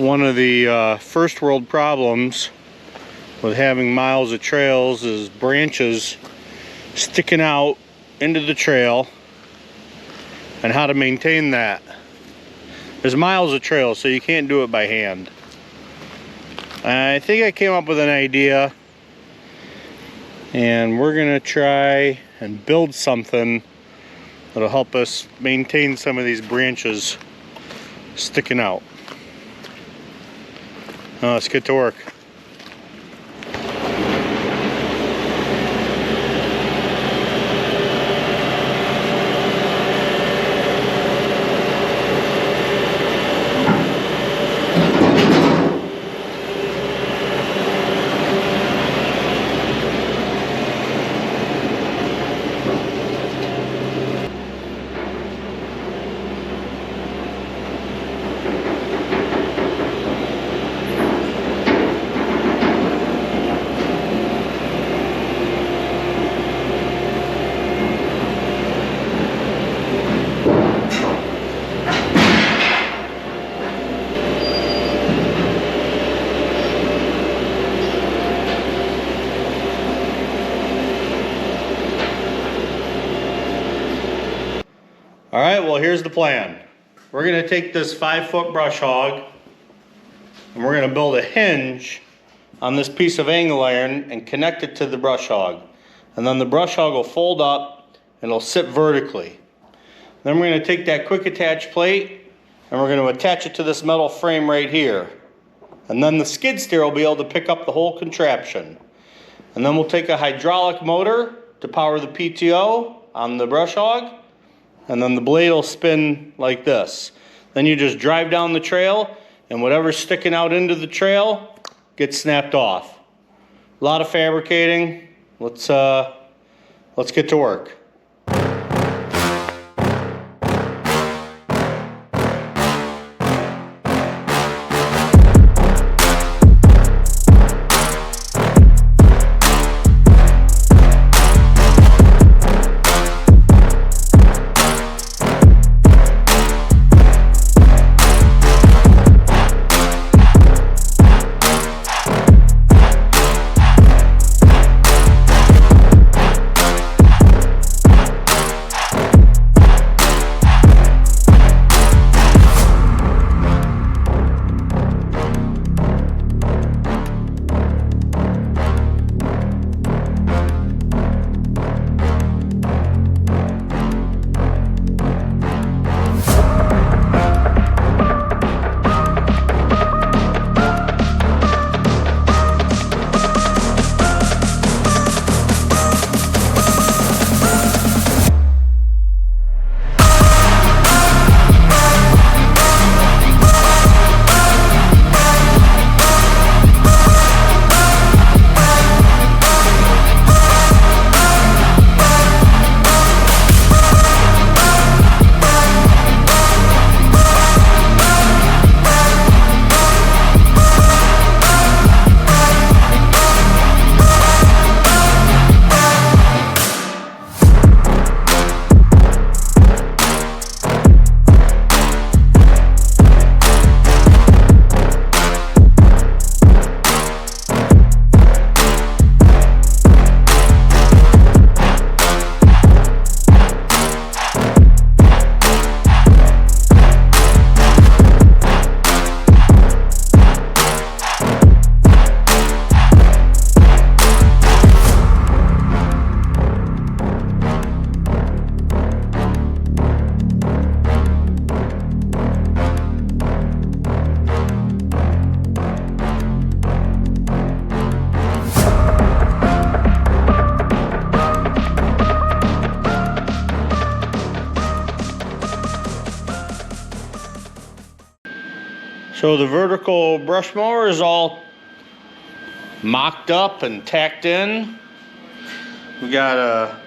One of the first world problems with having miles of trails is branches sticking out into the trail, and how to maintain that. There's miles of trail, so you can't do it by hand. I think I came up with an idea, and we're gonna try and build something that'll help us maintain some of these branches sticking out. Now let's get to work. All right, well, here's the plan. We're gonna take this 5-foot brush hog and we're gonna build a hinge on this piece of angle iron and connect it to the brush hog. And then the brush hog will fold up and it'll sit vertically. Then we're gonna take that quick attach plate and we're gonna attach it to this metal frame right here. And then the skid steer will be able to pick up the whole contraption. And then we'll take a hydraulic motor to power the PTO on the brush hog. And then the blade will spin like this. Then you just drive down the trail and whatever's sticking out into the trail gets snapped off. A lot of fabricating. Let's get to work. So the vertical brush mower is all mocked up and tacked in. We got a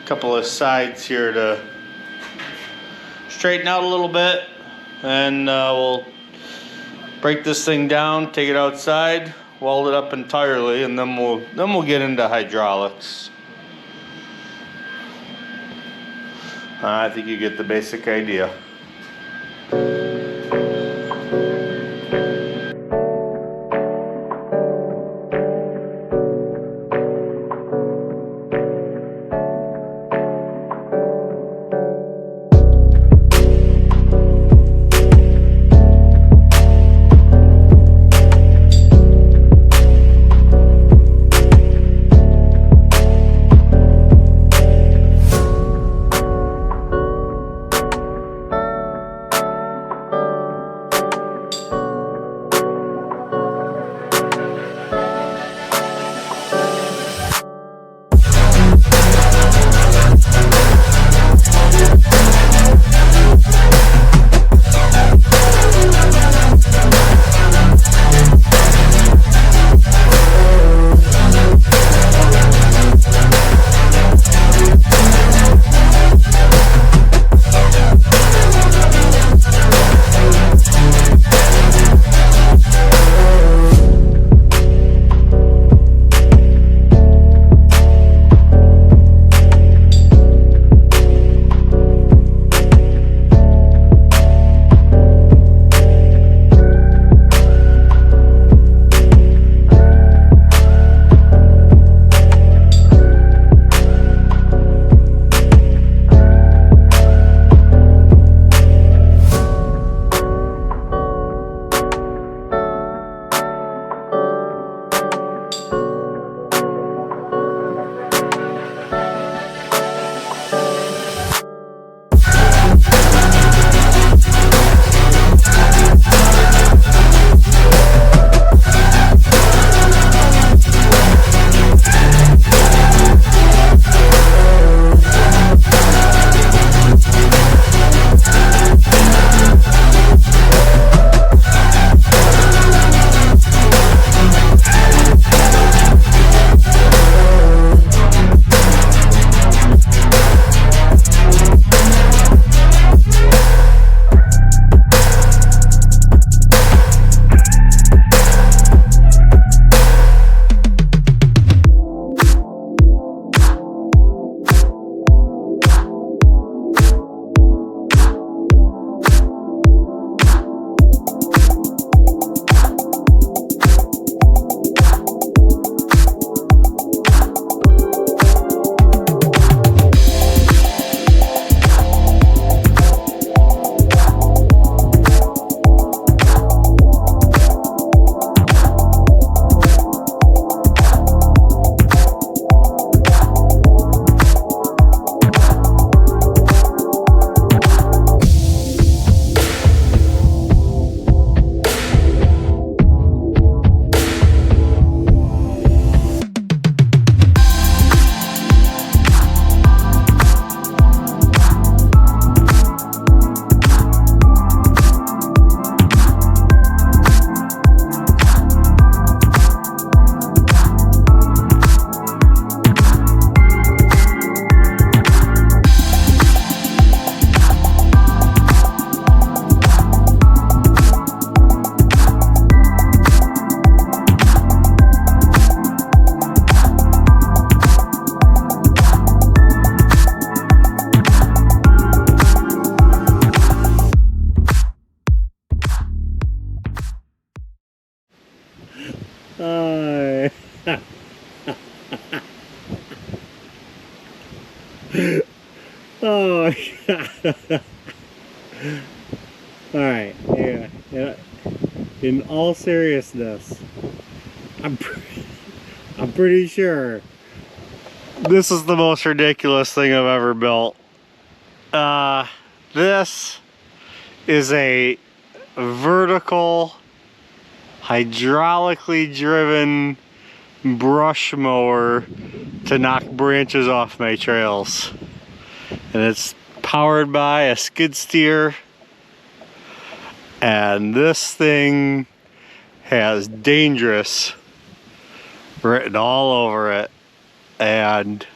couple of sides here to straighten out a little bit, and we'll break this thing down, take it outside, weld it up entirely, and then we'll get into hydraulics. I think you get the basic idea. Oh my God. Alright, yeah. In all seriousness, I'm pretty sure this is the most ridiculous thing I've ever built. This is a vertical, hydraulically driven brush mower to knock branches off my trails. And it's powered by a skid steer. And this thing has dangerous written all over it. And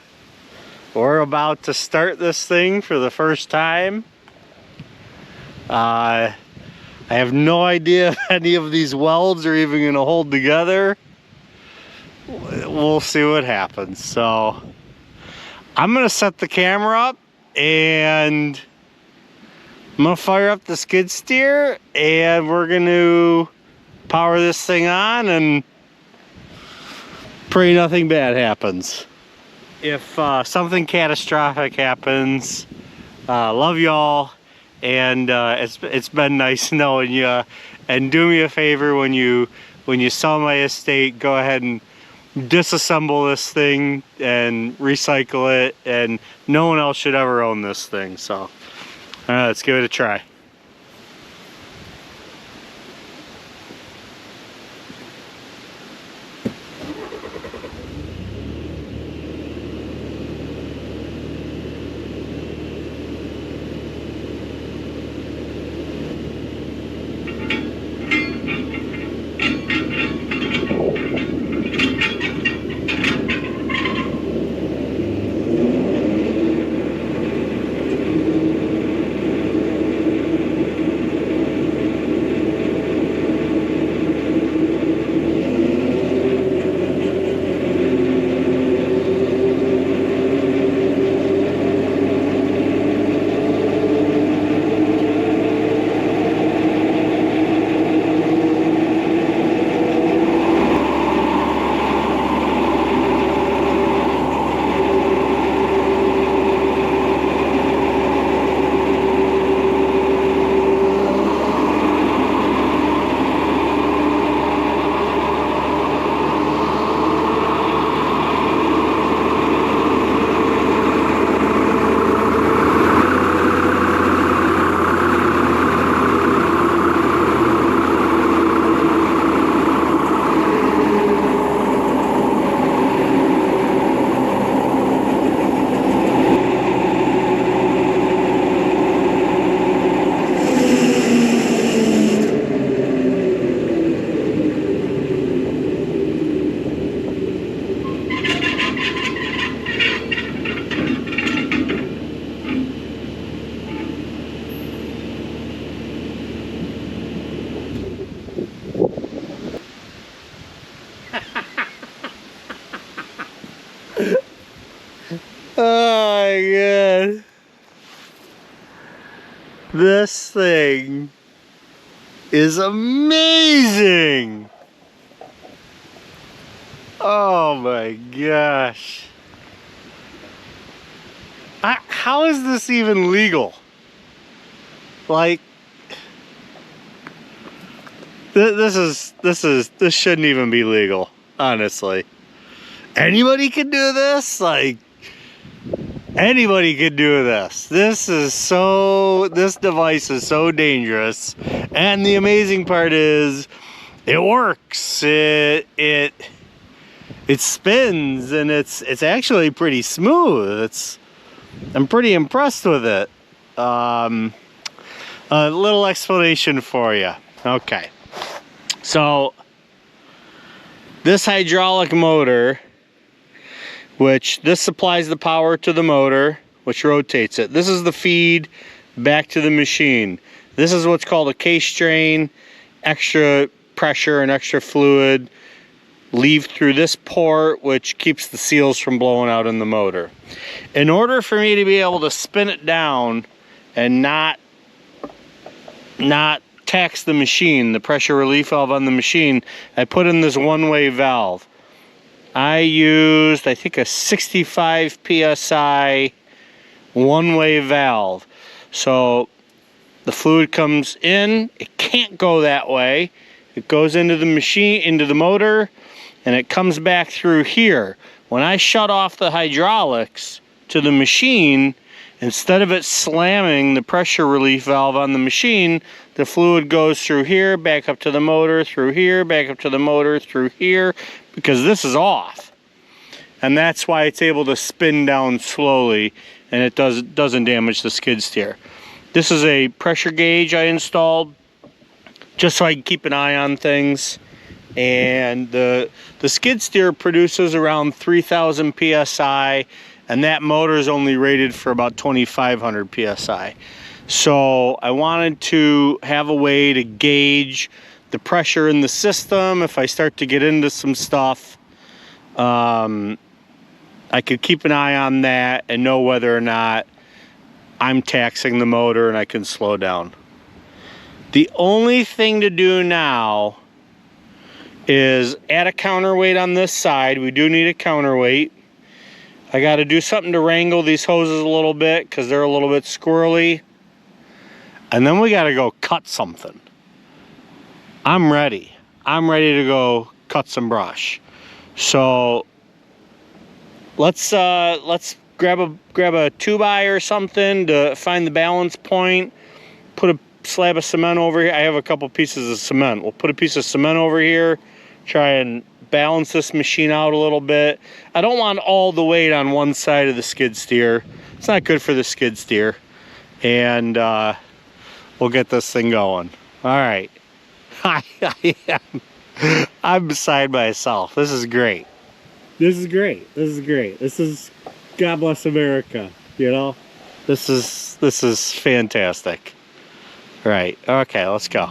we're about to start this thing for the first time. I have no idea if any of these welds are even going to hold together. We'll see what happens. So I'm going to set the camera up and I'm going to fire up the skid steer and we're going to power this thing on and pray nothing bad happens. If something catastrophic happens, love y'all. And it's been nice knowing you. And do me a favor, when you sell my estate, go ahead and disassemble this thing and recycle it. And no one else should ever own this thing. So let's give it a try. Oh my God. This thing is amazing. Oh my gosh. How is this even legal? Like, this shouldn't even be legal, honestly. Anybody can do this? Like, anybody can do this. This device is so dangerous. And the amazing part is it works. It spins and it's actually pretty smooth. I'm pretty impressed with it. A little explanation for you. Okay. So this hydraulic motor, which this supplies the power to the motor, which rotates it. This is the feed back to the machine. This is what's called a K-strain. Extra pressure and extra fluid leave through this port, which keeps the seals from blowing out in the motor. In order for me to be able to spin it down and not tax the machine, the pressure relief valve on the machine, I put in this one-way valve. I used, I think, a 65 PSI one-way valve. So the fluid comes in, it can't go that way. It goes into the machine, into the motor, and it comes back through here. When I shut off the hydraulics to the machine, instead of it slamming the pressure relief valve on the machine, the fluid goes through here, back up to the motor, through here, back up to the motor, through here, because this is off. And that's why it's able to spin down slowly, and it doesn't damage the skid steer. This is a pressure gauge I installed just so I can keep an eye on things. And the skid steer produces around 3,000 PSI, and that motor is only rated for about 2,500 PSI. So I wanted to have a way to gauge the pressure in the system. If I start to get into some stuff, I could keep an eye on that and know whether or not I'm taxing the motor and I can slow down. The only thing to do now is add a counterweight on this side. We do need a counterweight. I got to do something to wrangle these hoses a little bit because they're a little bit squirrely. And then we got to go cut something. I'm ready. I'm ready to go cut some brush. So let's grab a 2x or something to find the balance point. Put a slab of cement over here. I have a couple pieces of cement. We'll put a piece of cement over here. Try and balance this machine out a little bit. I don't want all the weight on one side of the skid steer. It's not good for the skid steer. And we'll get this thing going. All right. I'm beside myself. This is great. This is great. This is great. This is God bless America. You know, this is fantastic. Right. Okay. Let's go.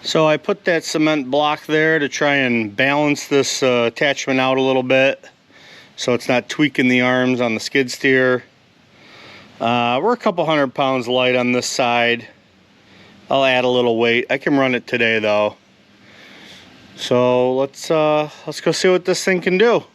So I put that cement block there to try and balance this attachment out a little bit so it's not tweaking the arms on the skid steer. We're a couple 100 pounds light on this side. I'll add a little weight. I can run it today though. So let's go see what this thing can do.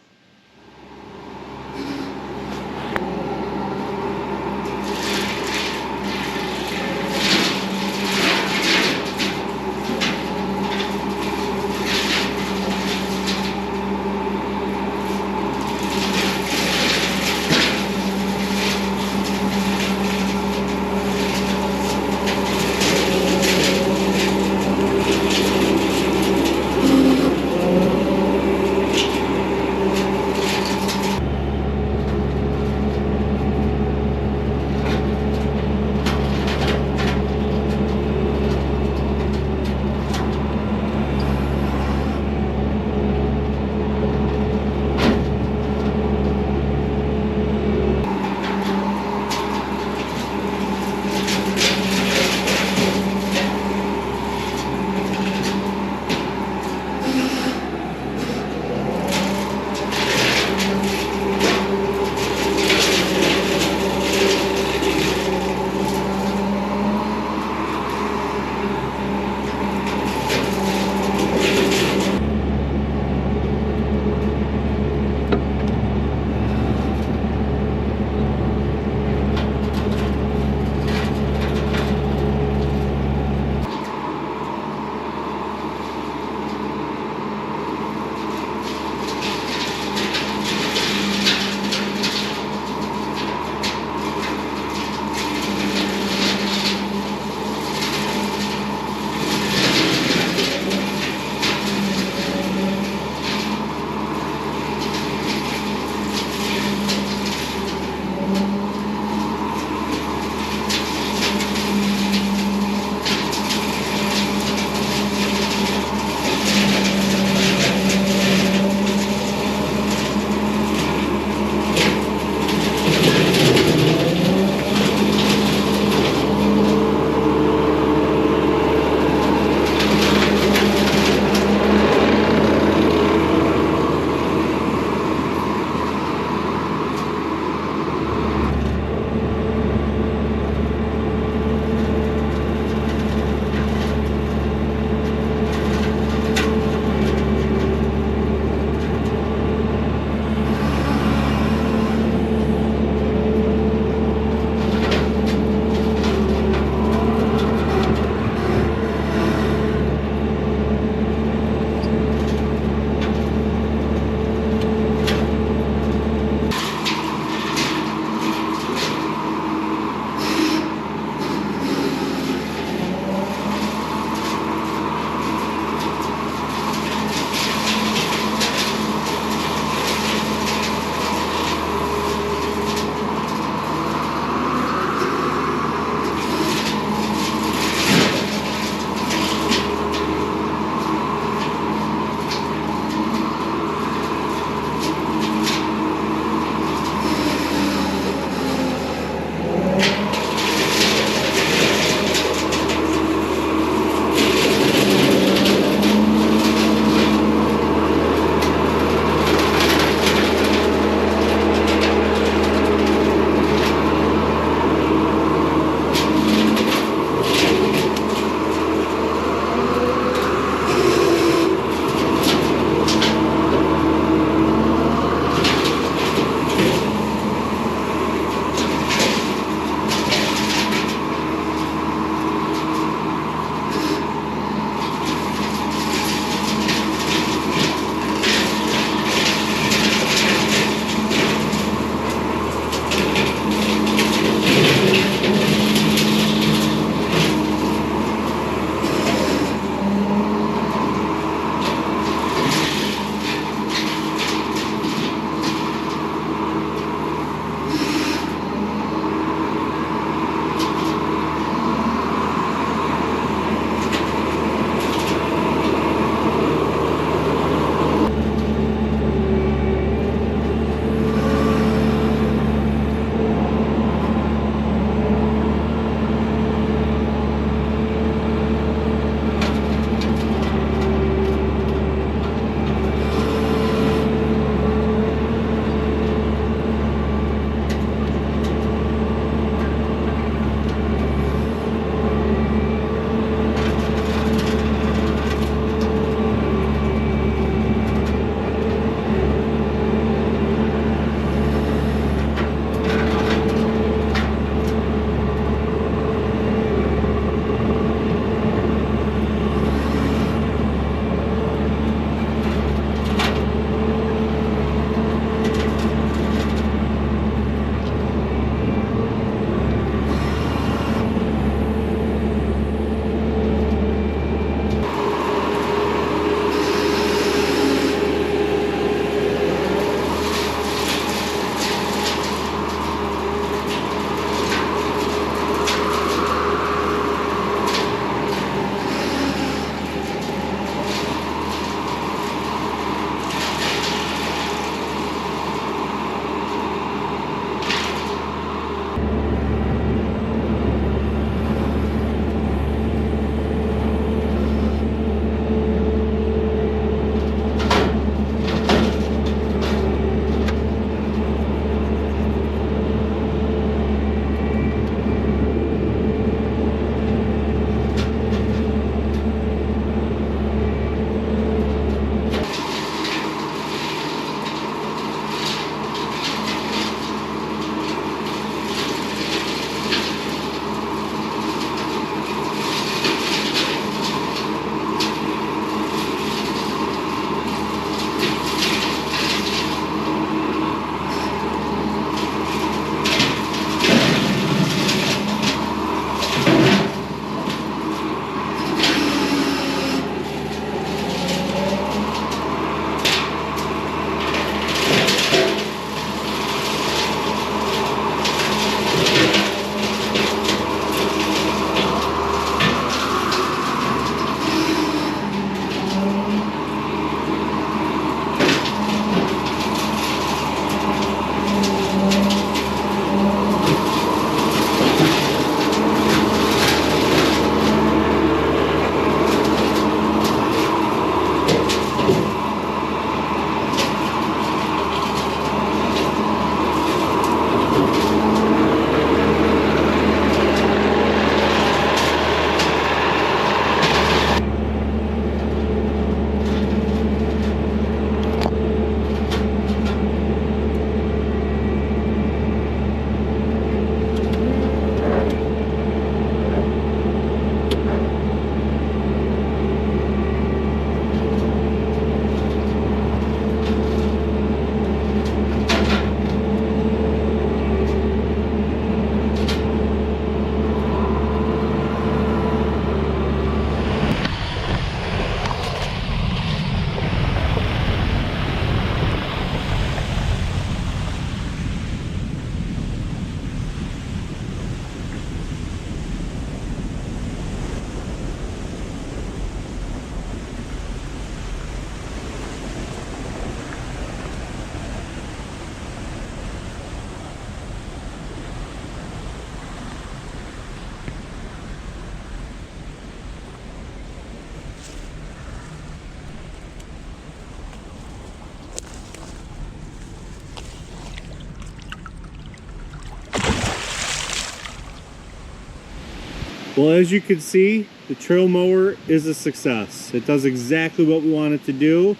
Well, as you can see, the trail mower is a success. It does exactly what we want it to do,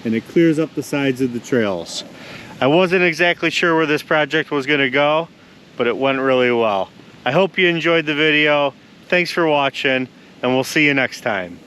and it clears up the sides of the trails. I wasn't exactly sure where this project was going to go, but it went really well. I hope you enjoyed the video. Thanks for watching, and we'll see you next time.